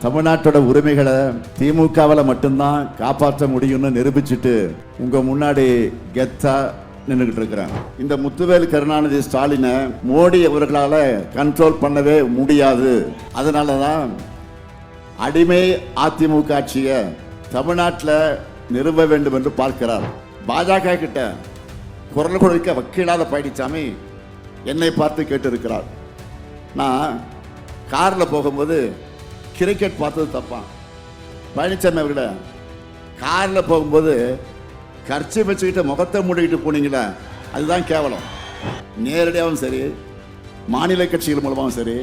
தமிழ்நாட்டோட உரிமைகளை திமுகவில் மட்டும்தான் காப்பாற்ற முடியும்னு நிரூபிச்சுட்டு உங்க முன்னாடி கெத்தா நின்றுகிட்டு இருக்கிறேன். இந்த முத்துவேல் கருணாநிதி ஸ்டாலினை மோடி அவர்களால கண்ட்ரோல் பண்ணவே முடியாது. அதனாலதான் அடிமை அதிமுக ஆட்சியை தமிழ்நாட்டில் நிறுவ வேண்டும் என்று பார்க்கிறார். பாஜக கிட்ட குரல் கொடுக்க வக்கீலாத பழனிசாமி என்னை பார்த்து கேட்டு இருக்கிறார். நான் காரில் போகும்போது கிரிக்கெட் பார்த்தது தப்பான். பழனிசாமி அவர்கள காரில் போகும்போது கர்ச்சி வச்சுக்கிட்ட முகத்தை மூடிக்கிட்டு போனீங்களே, அதுதான் கேவலம். நேரடியாகவும் சரி, மாநில கட்சிகள் மூலமாகவும் சரி,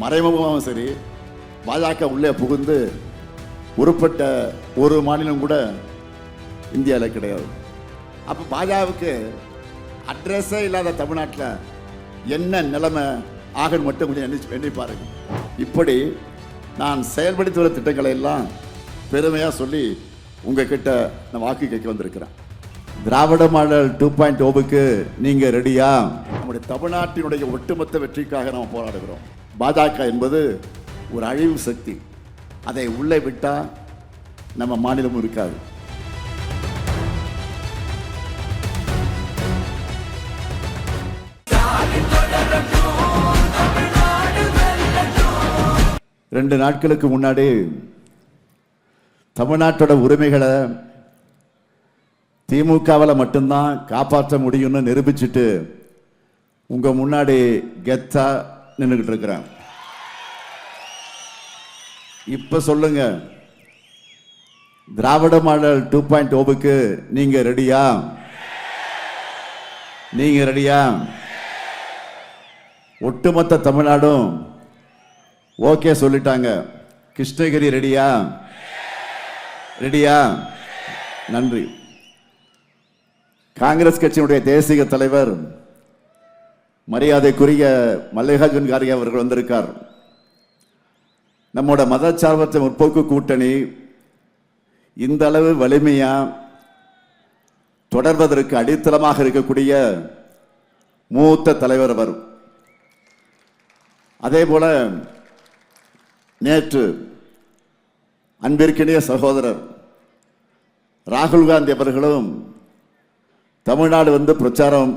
மறைமுகமாகவும் சரி, பாஜக உள்ளே புகுந்து உருப்பட்ட ஒரு மாநிலம் கூட இந்தியாவில் கிடையாது. அப்போ பாஜகவுக்கு அட்ரஸே இல்லாத தமிழ்நாட்டில் என்ன நிலைமை ஆகன்னு மட்டும் கொஞ்சம் எண்ணி பாருங்க. இப்படி நான் செயல்படுத்தி வர திட்டங்களை எல்லாம் பெருமையாக சொல்லி உங்ககிட்ட நான் வாக்கு கேட்க வந்திருக்கிறேன். திராவிட மாடல் 2.0க்கு நீங்கள் ரெடியா? நம்முடைய தமிழ்நாட்டினுடைய ஒட்டுமொத்த வெற்றிக்காக நாம் போராடுகிறோம். பாஜக என்பது ஒரு அழிவு சக்தி. அதை உள்ளே விட்டால் நம்ம மாநிலமும் இருக்காது. ரெண்டு நாட்களுக்கு முன்னாடி தமிழ்நாட்டோட உரிமைகளை திமுகவில் மட்டும்தான் காப்பாற்ற முடியும்னு நிரூபிச்சுட்டு உங்க முன்னாடி கெத்தா நின்றுகிட்டு இருக்கிறேன். இப்ப சொல்லுங்க, திராவிட மாடல் 2.0க்கு நீங்க ரெடியா? நீங்க ரெடியா? ஒட்டுமொத்த தமிழ்நாடும் ஓகே சொல்லிட்டாங்க. கிருஷ்ணகிரி ரெடியா? ரெடியா? நன்றி. காங்கிரஸ் கட்சியினுடைய தேசிய தலைவர் மரியாதைக்குரிய மல்லிகார்ஜுன் கார்கே அவர்கள் வந்திருக்கார். நம்மோட மதச்சார்பற்ற முற்போக்கு கூட்டணி இந்த அளவு வலிமையா தொடர்வதற்கு அடித்தளமாக இருக்கக்கூடிய மூத்த தலைவர் அவர். அதே போல நேற்று அன்பிற்கினிய சகோதரர் ராகுல் காந்தி அவர்களும் தமிழ்நாடு வந்து பிரச்சாரம்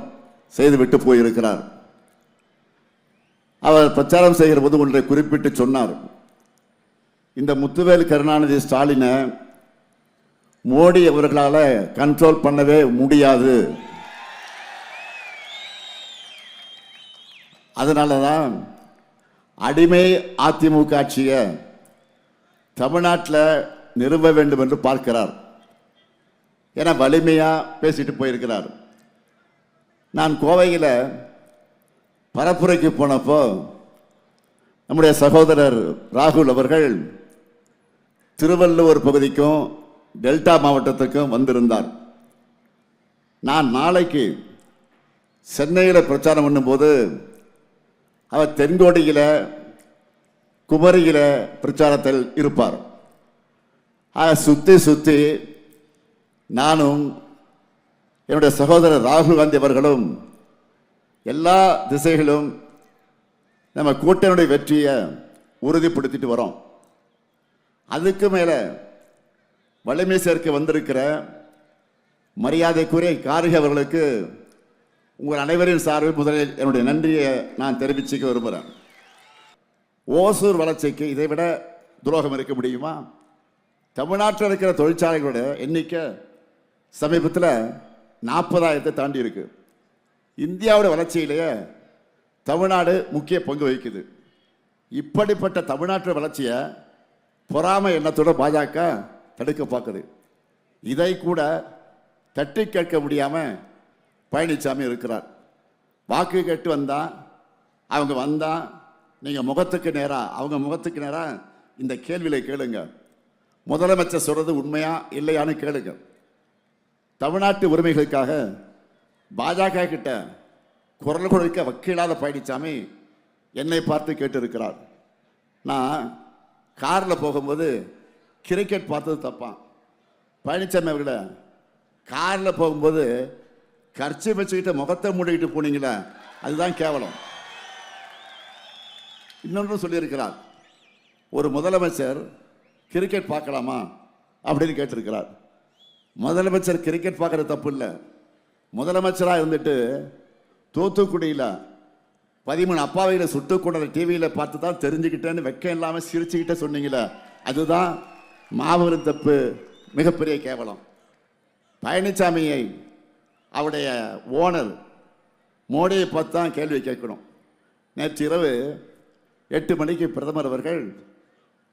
செய்துவிட்டு போயிருக்கிறார். அவர் பிரச்சாரம் செய்கிற போது ஒன்றை குறிப்பிட்டு சொன்னார். இந்த முத்துவேல் கருணாநிதி ஸ்டாலினை மோடி அவர்களால் கண்ட்ரோல் பண்ணவே முடியாது. அதனாலதான் அடிமை அதிமுக ஆட்சியை தமிழ்நாட்டில் நிறுவ வேண்டும் என்று பார்க்கிறார் என வலிமையா பேசிட்டு போயிருக்கிறார். நான் கோவையில் பரப்புரைக்கு போனப்போ நம்முடைய சகோதரர் ராகுல் அவர்கள் திருவள்ளூர் பகுதிக்கும் டெல்டா மாவட்டத்துக்கும் வந்திருந்தார். நான் நாளைக்கு சென்னையில் பிரச்சாரம் பண்ணும்போது அவர் தென்கோடியில் குமரியில் பிரச்சாரத்தில் இருப்பார். சுத்தி சுத்தி நானும் என்னுடைய சகோதரர் ராகுல் காந்தி அவர்களும் எல்லா திசைகளும் நம்ம கூட்டணியுடைய வெற்றியை உறுதிப்படுத்திட்டு வரோம். அதுக்கு மேல வலிமை சேர்க்க வந்திருக்கிற மரியாதைக்குரிய கார்கே அவர்களுக்கு உங்கள் அனைவரின் சார்பில் முதலில் என்னுடைய நன்றியை நான் தெரிவிச்சுக்க விரும்புகிறேன். ஓசூர் வளர்ச்சிக்கு இதை விட துரோகம் இருக்க முடியுமா? தமிழ்நாட்டில் இருக்கிற தொழிற்சாலைகளோட எண்ணிக்கை சமீபத்தில் 40,000 தாண்டி இருக்கு. இந்தியாவோட வளர்ச்சியிலேயே தமிழ்நாடு முக்கிய பங்கு வகிக்குது. இப்படிப்பட்ட தமிழ்நாட்டு வளர்ச்சியை பொறாமை எண்ணத்தோட பாஜக தடுக்க பார்க்குது. இதை கூட தட்டி கேட்க முடியாம பழனிசாமி இருக்கிறார். வாக்கு கேட்டு வந்தா அவங்க வந்தா நீங்க முகத்துக்கு நேரா அவங்க முகத்துக்கு நேரா இந்த கேள்வியை கேளுங்க. முதலமைச்சர் சொல்றது உண்மையா இல்லையான்னு கேளுங்க. தமிழ்நாட்டு உரிமைகளுக்காக பாஜக கிட்ட குரல் கொடுக்க வக்கீலாத பழனிசாமி என்னை பார்த்து கேட்டு இருக்கிறார். நான் காரில் போகும்போது கிரிக்கெட் பார்த்தது தப்பான். பழனிசாமி அவர்கள காரில் போகும்போது கர்ச்சி வச்சுக்கிட்ட முகத்தை மூடிக்கிட்டு போனீங்களே, அதுதான் கேவலம். இன்னொன்று சொல்லியிருக்கிறார், ஒரு முதலமைச்சர் கிரிக்கெட் பார்க்கலாமா அப்படின்னு கேட்டிருக்கிறார். முதலமைச்சர் கிரிக்கெட் பார்க்குறது தப்பு இல்லை. முதலமைச்சராக இருந்துட்டு தூத்துக்குடியில் 13 அப்பாவிகளை சுட்டு கொண்ட டிவியில் பார்த்து தான் தெரிஞ்சுக்கிட்டேன்னு வெக்கம் இல்லாமல் சிரிச்சுக்கிட்டே சொன்னீங்களே, அதுதான் மாபெரும் தப்பு, மிகப்பெரிய கேவலம். பழனிசாமியை அவருடைய ஓனர் மோடியை பார்த்து தான் கேள்வி கேட்கணும். நேற்று இரவு 8 மணிக்கு பிரதமர் அவர்கள்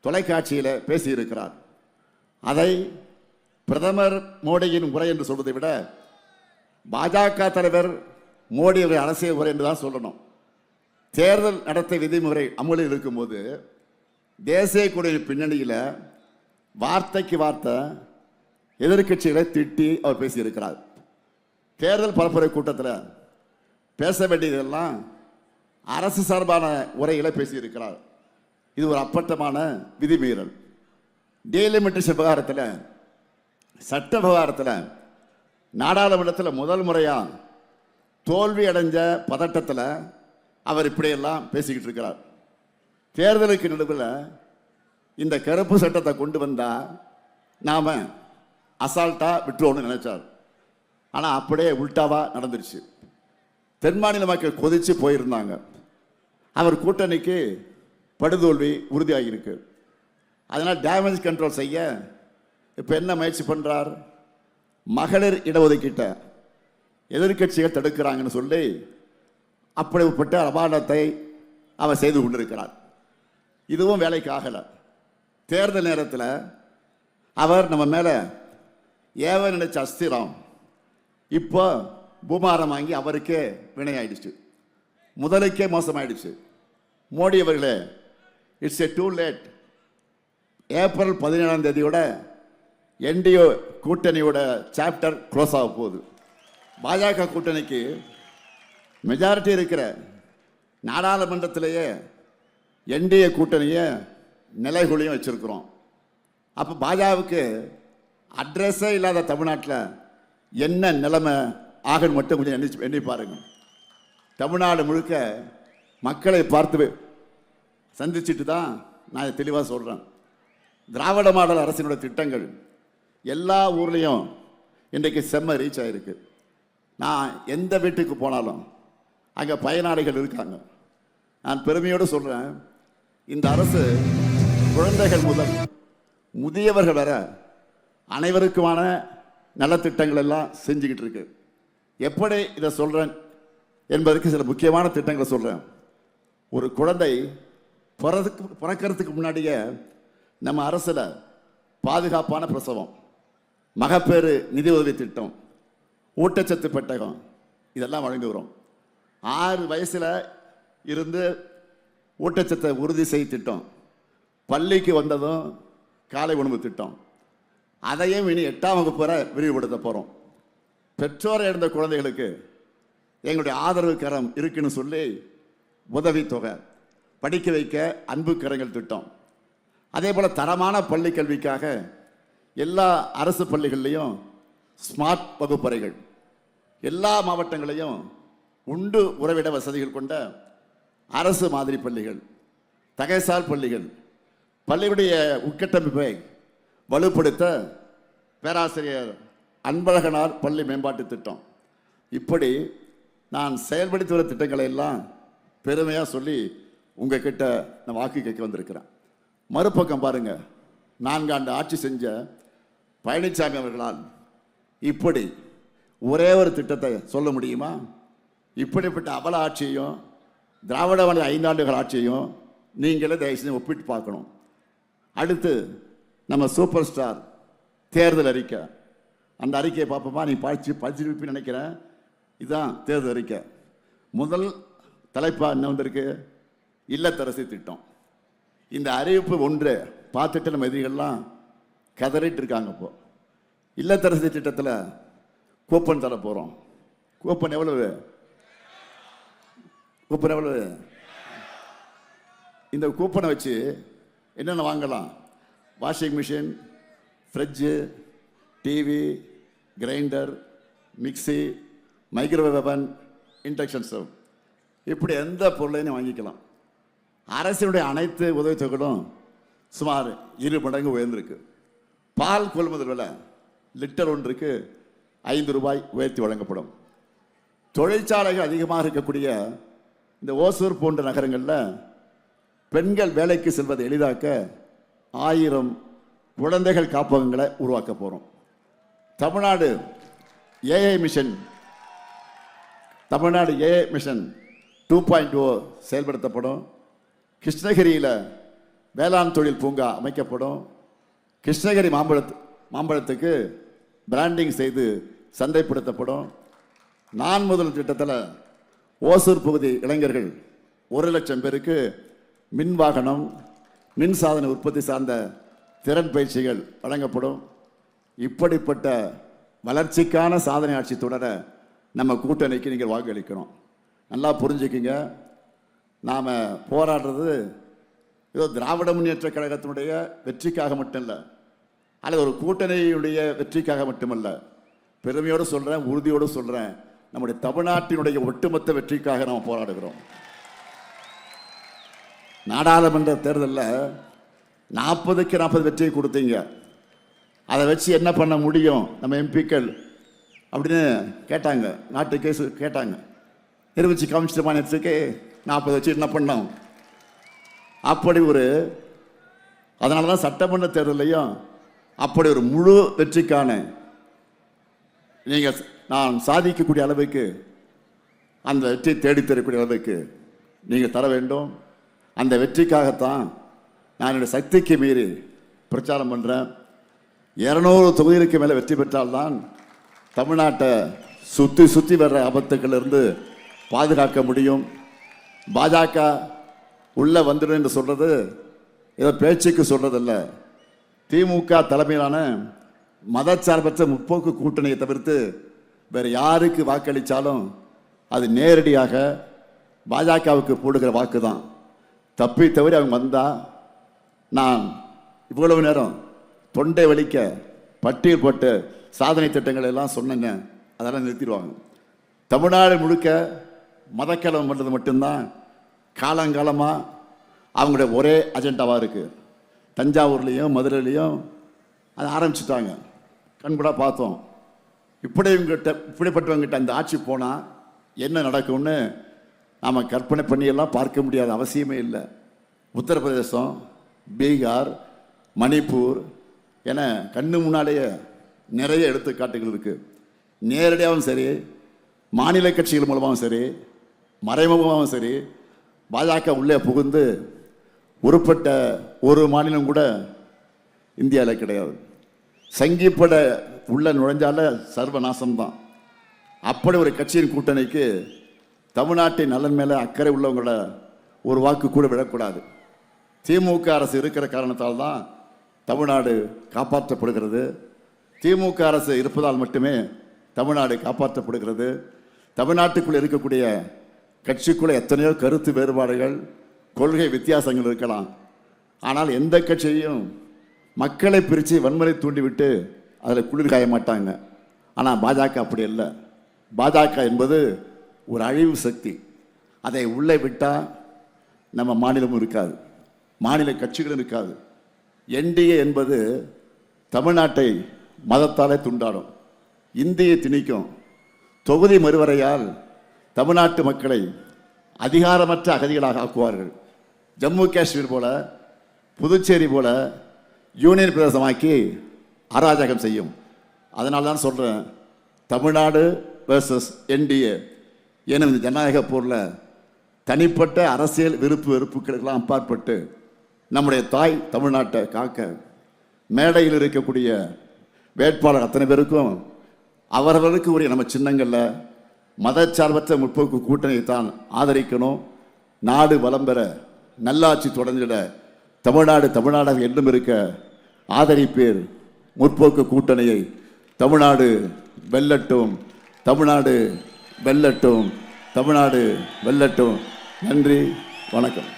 தொலைக்காட்சியில் பேசியிருக்கிறார். அதை பிரதமர் மோடியின் உரை என்று சொல்வதை விட பாஜக தலைவர் மோடி அவர்கள் அரசியல் உரை என்று தான் சொல்லணும். தேர்தல் நடத்தை விதிமுறை அமலில் இருக்கும்போது தேசிய கொடியின் பின்னணியில் வார்த்தைக்கு வார்த்தை எதிர்கட்சிகளை திட்டி அவர் பேசியிருக்கிறார். தேர்தல் பரப்புரை கூட்டத்தில் பேச வேண்டியதெல்லாம் அரசு சார்பான உரைகளை பேசியிருக்கிறார். இது ஒரு அப்பட்டமான விதிமீறல். டீலிமிட்டேஷன் விவகாரத்தில், சட்ட விவகாரத்தில் நாடாளுமன்றத்தில் முதல் முறையாக தோல்வி அடைஞ்ச பதட்டத்தில் அவர் இப்படியெல்லாம் பேசிக்கிட்டு இருக்கிறார். தேர்தலுக்கு நடுவில் இந்த கருப்பு சட்டத்தை கொண்டு வந்தால் நாம் அசால்ட்டாக விட்டுருவோன்னு நினைச்சார். ஆனால் அப்படியே உல்டாவாக நடந்துருச்சு. தென் மாநில மக்கள் கொதித்து போயிருந்தாங்க. அவர் கூட்டணிக்கு படுதோல்வி உறுதியாகியிருக்கு. அதனால் டேமேஜ் கண்ட்ரோல் செய்ய இப்போ என்ன முயற்சி பண்ணுறார்? மகளிர் இடஒதுக்கீட்டை எதிர்கட்சிகள் தடுக்கிறாங்கன்னு சொல்லி அப்படிப்பட்ட அபாண்டத்தை அவர் செய்து கொண்டிருக்கிறார். இதுவும் வேலைக்கு ஆகலை. தேர்தல் நேரத்தில் அவர் நம்ம மேலே ஏவ நினைச்ச அஸ்திரம் இப்போ பூமாரம் வாங்கி அவருக்கே வினையாயிடுச்சு, முதலுக்கே மோசமாயிடுச்சு. மோடி அவர்களே, it's a too late. April 17ஆம் தேதியோட என்டிஓ கூட்டணியோட சாப்டர் க்ளோஸ் ஆக போகுது. பாஜக கூட்டணிக்கு மெஜாரிட்டி இருக்கிற நாடாளுமன்றத்திலேயே என்டிஏ கூட்டணியை நிலைகுலியும் வச்சிருக்கிறோம். அப்போ பாஜகவுக்கு அட்ரஸே இல்லாத தமிழ்நாட்டில் என்ன நிலைமை ஆகன்னு மட்டும் கொஞ்சம் எண்ணி பாருங்க. தமிழ்நாடு முழுக்க மக்களை பார்த்து சந்திச்சுட்டு தான் நான் தெளிவாக சொல்கிறேன். திராவிட மாடல் அரசினுடைய திட்டங்கள் எல்லா ஊர்லேயும் இன்றைக்கு செம்ம ரீச் ஆகிருக்கு. நான் எந்த வீட்டுக்கு போனாலும் அங்கே பயனாளிகள் இருக்காங்க. நான் பெருமையோடு சொல்கிறேன், இந்த அரசு குழந்தைகள் முதல் முதியவர்கள் வர அனைவருக்குமான நலத்திட்டங்கள் எல்லாம் செஞ்சுக்கிட்டு இருக்கு. எப்படி இதை சொல்கிறேன் என்பதற்கு சில முக்கியமான திட்டங்களை சொல்கிறேன். ஒரு குழந்தை பிறக்கிறதுக்கு முன்னாடியே நம்ம அரசில் பாதுகாப்பான பிரசவம், மகப்பேறு நிதி உதவி திட்டம், ஊட்டச்சத்து பெட்டகம் இதெல்லாம் வழங்குகிறோம். 6 வயசில் இருந்து ஊட்டச்சத்தை உறுதி செய்ய திட்டம், பள்ளிக்கு வந்ததும் காலை உணவு திட்டம், அதையும் இனி 8ஆம் வகுப்பு வரை விரிவுபடுத்த போகிறோம். பெற்றோர் இழந்த குழந்தைகளுக்கு எங்களுடைய ஆதரவு கரம் இருக்குன்னு சொல்லி உதவித்தொகை, படிக்க வைக்க அன்பு கரங்கள் திட்டம், அதே போல் தரமான பள்ளி கல்விக்காக எல்லா அரசு பள்ளிகள்லையும் ஸ்மார்ட் வகுப்பறைகள், எல்லா மாவட்டங்களையும் உண்டு உறவிட வசதிகள் கொண்ட அரசு மாதிரி பள்ளிகள், தகைசால் பள்ளிகள், பள்ளியுடைய உட்கட்டமைப்பை வலுப்படுத்த பேராசிரியர் அன்பழகனார் பள்ளி மேம்பாட்டு திட்டம், இப்படி நான் செயல்படுத்தி வர திட்டங்களை எல்லாம் பெருமையாக சொல்லி உங்ககிட்ட நான் வாக்கு கேட்க வந்திருக்கிறேன். மறுபக்கம் பாருங்க, 4 ஆண்டு ஆட்சி செஞ்ச பழனிசாமி அவர்களால் இப்படி ஒரே ஒரு திட்டத்தை சொல்ல முடியுமா? இப்படிப்பட்ட அவல ஆட்சியையும் திராவிட மாடல் 5 ஆண்டுகள் ஆட்சியையும் நீங்களே தயவு செஞ்சு ஒப்பிட்டு பார்க்கணும். அடுத்து நம்ம சூப்பர் ஸ்டார் தேர்தல் அறிக்கை, அந்த அறிக்கையை பார்ப்போமா? நீ படிச்சிருப்பீன்னு நினைக்கிறேன். இதுதான் தேர்தல் அறிக்கை. முதல் தலைப்பா என்ன வந்திருக்கு? இல்லத்தரசி திட்டம். இந்த அறிவிப்பு ஒன்று பார்த்துட்டு நம்ம எதிரிகள்லாம் கதறிட்டு இருக்காங்க. இப்போ இல்லத்தரசி திட்டத்தில் கூப்பன் தர போகிறோம். கூப்பன் எவ்வளவு? கூப்பன் எவ்வளவு? இந்த கூப்பனை வச்சு என்னென்ன வாங்கலாம்? Washing machine, fridge, TV, grinder, mixie, microwave அவன், இண்டக்ஷன் ஸ்டவ், இப்படி எந்த பொருளையும் வாங்கிக்கலாம். அரசினுடைய அனைத்து உதவித்தொகைகளும் சுமார் 2 மடங்கு உயர்ந்திருக்கு. பால் கொள்முதல் விலை லிட்டர் ஒன்றுக்கு 5 ரூபாய் உயர்த்தி வழங்கப்படும். தொழிற்சாலைகள் அதிகமாக இருக்கக்கூடிய இந்த ஓசூர் போன்ற நகரங்களில் பெண்கள் வேலைக்கு செல்வதை எளிதாக்க 1000 குழந்தைகள் காப்பகங்களை உருவாக்க போகிறோம். தமிழ்நாடு ஏஐ மிஷன் 2.0 செயல்படுத்தப்படும். கிருஷ்ணகிரியில் வேளாண் தொழில் பூங்கா அமைக்கப்படும். கிருஷ்ணகிரி மாம்பழத்துக்கு பிராண்டிங் செய்து சந்தைப்படுத்தப்படும். நான் முதல் திட்டத்தில் ஓசூர் பகுதி இளைஞர்கள் 1,00,000 பேருக்கு மின் வாகனம், மின் சாதன உற்பத்தி சார்ந்த திறன் பயிற்சிகள் வழங்கப்படும். இப்படிப்பட்ட வளர்ச்சிக்கான சாதனை ஆட்சி தொடர நம்ம கூட்டணிக்கு நீங்கள் வாக்களிக்கணும். நல்லா புரிஞ்சுக்கிங்க, நாம் போராடுறது ஏதோ திராவிட முன்னேற்ற கழகத்தினுடைய வெற்றிக்காக மட்டும் இல்லை, அல்லது ஒரு கூட்டணியுடைய வெற்றிக்காக மட்டுமல்ல. பெருமையோடு சொல்கிறேன், உறுதியோடு சொல்கிறேன், நம்முடைய தமிழ்நாட்டினுடைய ஒட்டுமொத்த வெற்றிக்காக நாம் போராடுகிறோம். நாடாளுமன்ற தேர்தலில் 40க்கு 40 வெற்றியை கொடுத்தீங்க. அதை வச்சு என்ன பண்ண முடியும் நம்ம எம்பிக்கள் அப்படின்னு கேட்டாங்க. நாட்டு கேஸ் கேட்டாங்க. நிரூபிச்சு கமிஷன் மாநிலத்துக்கு 40 வச்சு என்ன பண்ணோம்? அப்படி அதனால தான் சட்டமன்ற தேர்தலையும் அப்படி ஒரு முழு வெற்றிக்கான நீங்கள் நான் சாதிக்கக்கூடிய அளவுக்கு அந்த வெற்றி தேடித்தரக்கூடிய அளவுக்கு நீங்கள் தர வேண்டும். அந்த வெற்றிக்காகத்தான் நான் என்னுடைய சக்திக்கு மீறி பிரச்சாரம் பண்ணுறேன். 200 தொகுதிகளுக்கு மேலே வெற்றி பெற்றால்தான் தமிழ்நாட்டை சுற்றி வர்ற ஆபத்துக்களிலிருந்து பாதுகாக்க முடியும். பாஜக உள்ளே வந்துடும் என்று சொல்கிறது ஏதோ பேச்சுக்கு சொல்கிறதில்ல. திமுக தலைமையிலான மதச்சார்பற்ற முற்போக்கு கூட்டணியை தவிர்த்து வேறு யாருக்கு வாக்களித்தாலும் அது நேரடியாக பாஜகவுக்கு போடுகிற வாக்கு தான். தப்பி தவறி அவங்க வந்தால் நான் இவ்வளவு நேரம் தொண்டை வலிக்க பட்டியல் போட்டு சாதனை திட்டங்கள் எல்லாம் சொன்னேங்க, அதெல்லாம் நிறுத்திடுவாங்க. தமிழ்நாடு முழுக்க மதக்கலவரம் பண்ணுறது மட்டும்தான் காலங்காலமாக அவங்களுடைய ஒரே அஜெண்டாவாக இருக்குது. தஞ்சாவூர்லேயும் மதுரையிலையும் அதை ஆரம்பிச்சுட்டாங்க. கண்கூடாக பார்த்தோம். இப்படிப்பட்டவங்கிட்ட அந்த ஆட்சி போனால் என்ன நடக்கும்னு நாம் கற்பனை பண்ணியெல்லாம் பார்க்க முடியாத அவசியமே இல்லை. உத்தரப்பிரதேசம், பீகார், மணிப்பூர் என கண்ணு முன்னாலேயே நிறைய எடுத்துக்காட்டுகள் இருக்குது. நேரடியாகவும் சரி, மாநில கட்சிகள் மூலமாகவும் சரி, மறைமுகமாகவும் சரி, பாஜக உள்ளே புகுந்து உருப்பட்ட ஒரு மாநிலம் கூட இந்தியாவில் கிடையாது. சங்கிப்பட உள்ள நுழைஞ்சால சர்வநாசம்தான். அப்படி ஒரு கட்சியின் கூட்டணிக்கு தமிழ்நாட்டின் நலன் மேலே அக்கறை உள்ளவங்களோட ஒரு வாக்கு கூட விழக்கூடாது. திமுக அரசு இருக்கிற காரணத்தால் தான் தமிழ்நாடு காப்பாற்றப்படுகிறது. திமுக அரசு இருப்பதால் மட்டுமே தமிழ்நாடு காப்பாற்றப்படுகிறது. தமிழ்நாட்டுக்குள்ளே இருக்கக்கூடிய கட்சிக்குள்ளே எத்தனையோ கருத்து வேறுபாடுகள், கொள்கை வித்தியாசங்கள் இருக்கலாம். ஆனால் எந்த கட்சியையும் மக்களை பிரித்து வன்முறை தூண்டிவிட்டு அதில் குளிர் காய மாட்டாங்க. ஆனால் பாஜக அப்படி இல்லை. பாஜக என்பது ஒரு அழிவு சக்தி. அதை உள்ளே விட்டால் நம்ம மாநிலமும் இருக்காது, மாநில கட்சிகளும் இருக்காது. என்டிஏ என்பது தமிழ்நாட்டை மதத்தாலே துண்டாடும், இந்தியை திணிக்கும். தொகுதி மறுவரையால் தமிழ்நாட்டு மக்களை அதிகாரமற்ற அகதிகளாக ஆக்குவார்கள். ஜம்மு காஷ்மீர் போல, புதுச்சேரி போல யூனியன் பிரதேசமாக்கி அராஜகம் செய்யும். அதனால தான் சொல்கிறேன், தமிழ்நாடு வெர்சஸ் என்டிஏ எனும் இந்த ஜனநாயக போரில் தனிப்பட்ட அரசியல் விருப்பு வெறுப்புகளுக்கெல்லாம் அப்பாற்பட்டு நம்முடைய தாய் தமிழ்நாட்டை காக்க மேடையில் இருக்கக்கூடிய வேட்பாளர் அத்தனை பேருக்கும் அவரவர்களுக்கு உரிய நம்ம சின்னங்களில் மதச்சார்பற்ற முற்போக்கு கூட்டணியை தான் ஆதரிக்கணும். நாடு வளம் பெற, நல்லாட்சி தொடர்ந்திட, தமிழ்நாடாக என்றும் இருக்க ஆதரிப்பேர் முற்போக்கு கூட்டணியை. தமிழ்நாடு வெல்லட்டும், தமிழ்நாடு வெல்லட்டும், தமிழ்நாடு வெல்லட்டும். நன்றி, வணக்கம்.